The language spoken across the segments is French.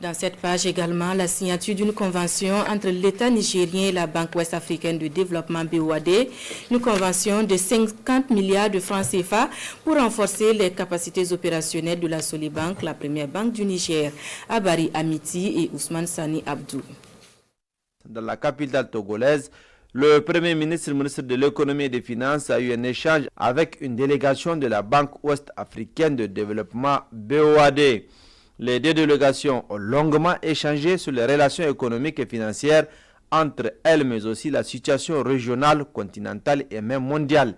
Dans cette page également, la signature d'une convention entre l'État nigérien et la Banque ouest-africaine de développement BOAD, une convention de 50 milliards de francs CFA pour renforcer les capacités opérationnelles de la Solibank, la première banque du Niger. Abari Amiti et Ousmane Sani Abdou. Dans la capitale togolaise, le Premier ministre, le ministre de l'économie et des finances a eu un échange avec une délégation de la Banque ouest-africaine de développement BOAD. Les deux délégations ont longuement échangé sur les relations économiques et financières entre elles, mais aussi la situation régionale, continentale et même mondiale.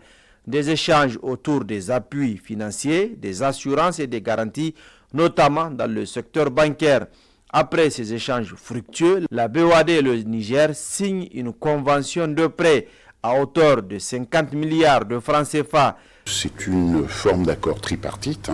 Des échanges autour des appuis financiers, des assurances et des garanties, notamment dans le secteur bancaire. Après ces échanges fructueux, la BOAD et le Niger signent une convention de prêt à hauteur de 50 milliards de francs CFA. C'est une forme d'accord tripartite,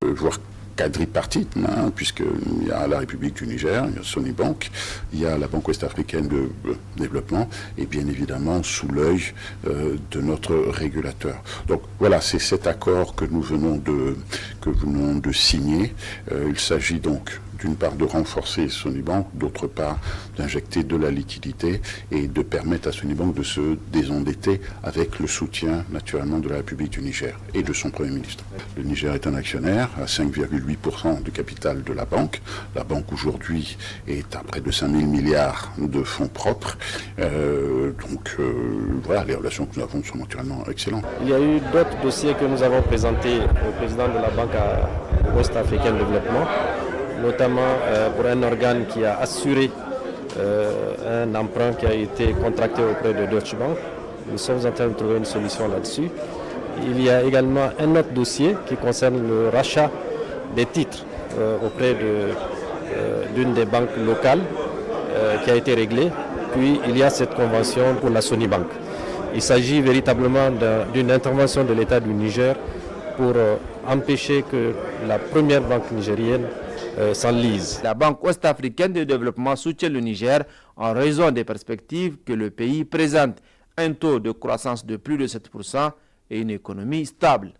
voire quadripartite, puisqu'il y a la République du Niger, il y a Sonibank, il y a la Banque ouest-africaine de développement et bien évidemment sous l'œil de notre régulateur. Donc voilà, c'est cet accord que nous venons de signer. Il s'agit donc d'une part de renforcer Sonibank, d'autre part d'injecter de la liquidité et de permettre à Sonibank de se désendetter avec le soutien naturellement de la République du Niger et de son Premier ministre. Le Niger est un actionnaire à 5,8% du capital de la banque. La banque aujourd'hui est à près de 5 000 milliards de fonds propres. Voilà, les relations que nous avons sont naturellement excellentes. Il y a eu d'autres dossiers que nous avons présentés au président de la Banque ouest-africaine de développement, notamment pour un organe qui a assuré un emprunt qui a été contracté auprès de Deutsche Bank. Nous sommes en train de trouver une solution là-dessus. Il y a également un autre dossier qui concerne le rachat des titres auprès d'une des banques locales qui a été réglé. Puis il y a cette convention pour la Sonibank. Il s'agit véritablement d'une intervention de l'État du Niger pour empêcher que la première banque nigérienne s'enlise. La Banque ouest-africaine de développement soutient le Niger en raison des perspectives que le pays présente, un taux de croissance de plus de 7% et une économie stable.